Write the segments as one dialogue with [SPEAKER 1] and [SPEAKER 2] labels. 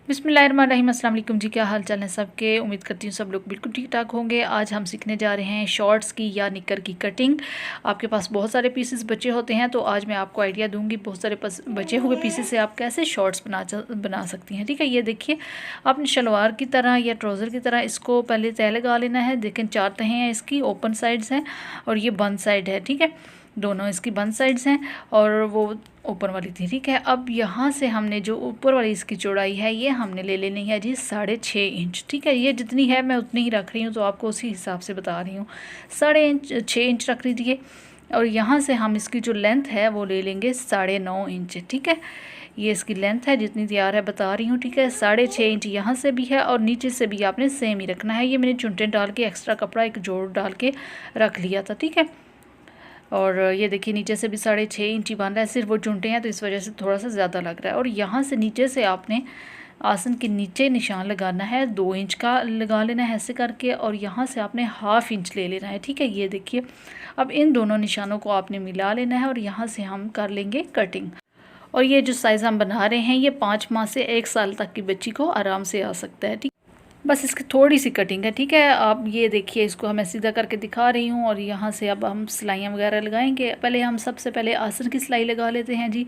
[SPEAKER 1] बिस्मिल्लाहिर्रहमानिर्रहीम, अस्सलाम वालेकुम जी। क्या हाल चाल है सबके। उम्मीद करती हूँ सब लोग बिल्कुल ठीक ठाक होंगे। आज हम सीखने जा रहे हैं शॉर्ट्स की या निकर की कटिंग। आपके पास बहुत सारे पीसेस बचे होते हैं तो आज मैं आपको आइडिया दूंगी बहुत सारे बचे हुए पीसेस से आप कैसे शॉर्ट्स बना सकती हैं। ठीक है, ये देखिए आपने शलवार की तरह या ट्राउज़र की तरह इसको पहले तय लगा लेना है। देखें 4 तहें हैं इसकी, ओपन साइड्स हैं और ये बंद साइड है। ठीक है, दोनों इसकी बंद साइड्स हैं और वो ऊपर वाली थी। ठीक है, अब यहाँ से हमने जो ऊपर वाली इसकी चौड़ाई है ये हमने ले लेनी है जी 6.5 इंच। ठीक है, ये जितनी है मैं उतनी ही रख रही हूँ तो आपको उसी हिसाब से बता रही हूँ। 6.5 इंच रख लीजिए और यहाँ से हम इसकी जो लेंथ है वो ले लेंगे 9.5 इंच। ठीक है, ये इसकी लेंथ है जितनी तैयार है बता रही हूँ। ठीक है, 6.5 इंच यहाँ से भी है और नीचे से भी आपने सेम ही रखना है। ये मैंने चुनटे डाल के एक्स्ट्रा कपड़ा एक जोड़ डाल के रख लिया था। ठीक है, और ये देखिए नीचे से भी 6.5 इंच ही बन रहा है, सिर्फ वो चुनटे हैं तो इस वजह से थोड़ा सा ज़्यादा लग रहा है। और यहाँ से नीचे से आपने आसन के नीचे निशान लगाना है, 2 इंच का लगा लेना है ऐसे करके और यहाँ से आपने 1/2 इंच ले लेना है। ठीक है, ये देखिए अब इन दोनों निशानों को आपने मिला लेना है और यहाँ से हम कर लेंगे कटिंग। और ये जो साइज़ हम बना रहे हैं ये 5 माह से 1 साल तक की बच्ची को आराम से आ सकता है। ठीक, बस इसकी थोड़ी सी कटिंग है। ठीक है, आप ये देखिए इसको मैं सीधा करके दिखा रही हूँ और यहाँ से अब हम सिलाइयाँ वगैरह लगाएंगे। पहले हम सबसे पहले आसन की सिलाई लगा लेते हैं जी।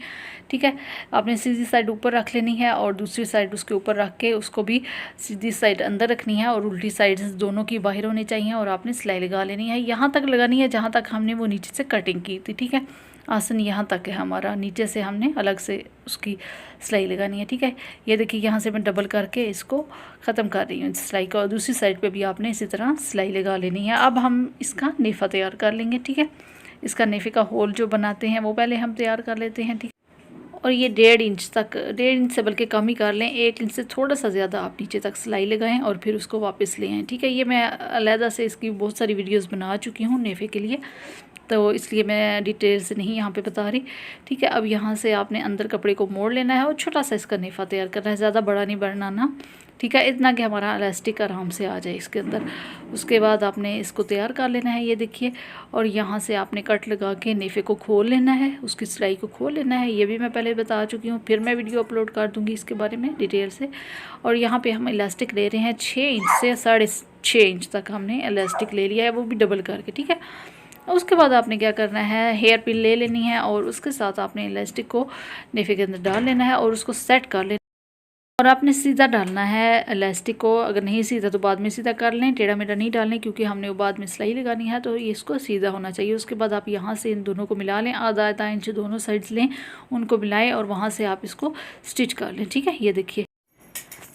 [SPEAKER 1] ठीक है, आपने सीधी साइड ऊपर रख लेनी है और दूसरी साइड उसके ऊपर रख के उसको भी सीधी साइड अंदर रखनी है और उल्टी साइड दोनों की बाहर होनी चाहिए और आपने सिलाई लगा लेनी है। यहाँ तक लगानी है जहाँ तक हमने वो नीचे से कटिंग की थी। ठीक है, आसन यहाँ तक है हमारा, नीचे से हमने अलग से उसकी सिलाई लगानी है। ठीक है, ये देखिए यहाँ से मैं डबल करके इसको ख़त्म कर रही हूँ सिलाई का और दूसरी साइड पे भी आपने इसी तरह सिलाई लगा लेनी है। अब हम इसका नेफ़ा तैयार कर लेंगे। ठीक है, इसका नेफ़े का होल जो बनाते हैं वो पहले हम तैयार कर लेते हैं। ठीक, और ये 1.5 इंच तक, 1.5 इंच से बल्कि कम ही कर लें, 1 इंच से थोड़ा सा ज़्यादा आप नीचे तक सिलाई लगाएं और फिर उसको वापस ले आएँ। ठीक है, ये मैं अलहदा से इसकी बहुत सारी वीडियोस बना चुकी हूँ नेफ़े के लिए, तो इसलिए मैं डिटेल से नहीं यहाँ पे बता रही। ठीक है, अब यहाँ से आपने अंदर कपड़े को मोड़ लेना है और छोटा सा इसका नेफ़ा तैयार करना है, ज़्यादा बड़ा नहीं बनाना। ठीक है, इतना कि हमारा इलास्टिक आराम से आ जाए इसके अंदर। उसके बाद आपने इसको तैयार कर लेना है, ये देखिए, और यहाँ से आपने कट लगा के नेफ़े को खोल लेना है, उसकी सिलाई को खोल लेना है। ये भी मैं पहले बता चुकी हूँ, फिर मैं वीडियो अपलोड कर दूँगी इसके बारे में डिटेल से। और यहाँ पर हम इलास्टिक ले रहे हैं 6 इंच से 6.5 इंच तक हमने इलास्टिक ले लिया है, वो भी डबल करके। ठीक है, उसके बाद आपने क्या करना है, हेयर पिन ले लेनी है और उसके साथ आपने इलास्टिक को नेफ़े के अंदर डाल लेना है और उसको सेट कर लेना और आपने सीधा डालना है इलास्टिक को। अगर नहीं सीधा तो बाद में सीधा कर लें, टेढ़ा मेढ़ा नहीं डालने क्योंकि हमने वो बाद में सिलाई लगानी है, तो इसको सीधा होना चाहिए। उसके बाद आप यहाँ से इन दोनों को मिला लें, आधा इंच दोनों साइड्स लें, उनको मिलाएं और वहाँ से आप इसको स्टिच कर लें। ठीक है, ये देखिए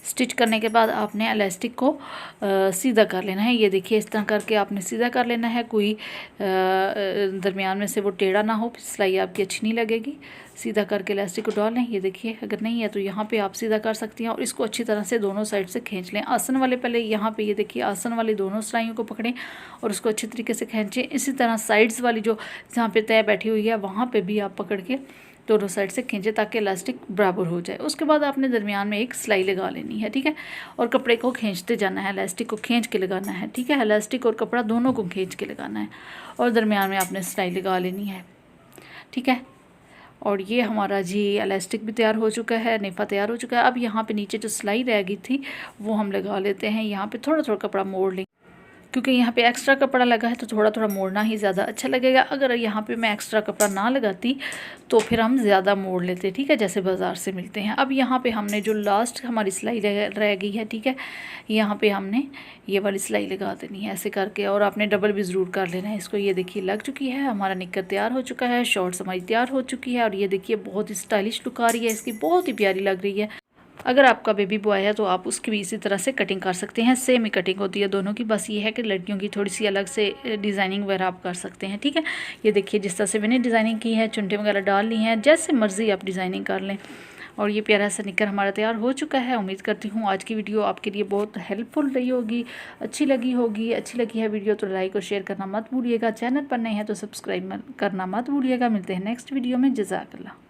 [SPEAKER 1] स्टिच करने के बाद आपने इलास्टिक को सीधा कर लेना है। ये देखिए इस तरह करके आपने सीधा कर लेना है, कोई दरमियान में से वो टेढ़ा ना हो, सिलाई आपकी अच्छी नहीं लगेगी। सीधा करके इलास्टिक को डाल लें। ये देखिए अगर नहीं है तो यहाँ पे आप सीधा कर सकती हैं और इसको अच्छी तरह से दोनों साइड से खींच लें। आसन वाले पहले यहाँ पे ये देखिए आसन वाली दोनों सिलाइयों को पकड़ें और उसको अच्छी तरीके से खींचें। इसी तरह साइड्स वाली जो जहाँ पे तय बैठी हुई है वहाँ पर भी आप पकड़ के दोनों साइड से खींचे ताकि इलास्टिक बराबर हो जाए। उसके बाद आपने दरमियान में एक सिलाई लगा लेनी है। ठीक है, और कपड़े को खींचते जाना है, इलास्टिक को खींच के लगाना है। ठीक है, इलास्टिक और कपड़ा दोनों को खींच के लगाना है और दरमियान में आपने सिलाई लगा लेनी है। ठीक है, और ये हमारा जी इलास्टिक भी तैयार हो चुका है, नेफ़ा तैयार हो चुका है। अब यहाँ पे नीचे जो सिलाई रह गई थी वो हम लगा लेते हैं। यहाँ पे थोड़ा थोड़ा कपड़ा मोड़ लें क्योंकि यहाँ पे एक्स्ट्रा कपड़ा लगा है तो थोड़ा थोड़ा मोड़ना ही ज़्यादा अच्छा लगेगा। अगर यहाँ पे मैं एक्स्ट्रा कपड़ा ना लगाती तो फिर हम ज़्यादा मोड़ लेते। ठीक है, जैसे बाज़ार से मिलते हैं। अब यहाँ पे हमने जो लास्ट हमारी सिलाई रह गई है, ठीक है, यहाँ पे हमने ये वाली सिलाई लगा देनी है ऐसे करके और आपने डबल भी ज़रूर कर लेना है इसको। ये देखिए लग चुकी है, हमारा निक्कर तैयार हो चुका है, शॉर्ट्स हमारी तैयार हो चुकी है और ये देखिए बहुत ही स्टाइलिश लुक आ रही है इसकी, बहुत ही प्यारी लग रही है। अगर आपका बेबी बॉय है तो आप उसकी भी इसी तरह से कटिंग कर सकते हैं, सेम ही कटिंग होती है दोनों की, बस ये है कि लड़कियों की थोड़ी सी अलग से डिज़ाइनिंग वगैरह आप कर सकते हैं। ठीक है, ये देखिए जिस तरह से मैंने डिज़ाइनिंग की है, चुनटे वगैरह डाल ली हैं, जैसे मर्ज़ी आप डिज़ाइनिंग कर लें। और ये प्यारा सा निक्कर हमारा तैयार हो चुका है। उम्मीद करती हूँ आज की वीडियो आपके लिए बहुत हेल्पफुल रही होगी, अच्छी लगी होगी। अच्छी लगी है वीडियो तो लाइक और शेयर करना मत भूलिएगा, चैनल पर नए हैं तो सब्सक्राइब करना मत भूलिएगा। मिलते हैं नेक्स्ट वीडियो में, जज़ाकल्लाह।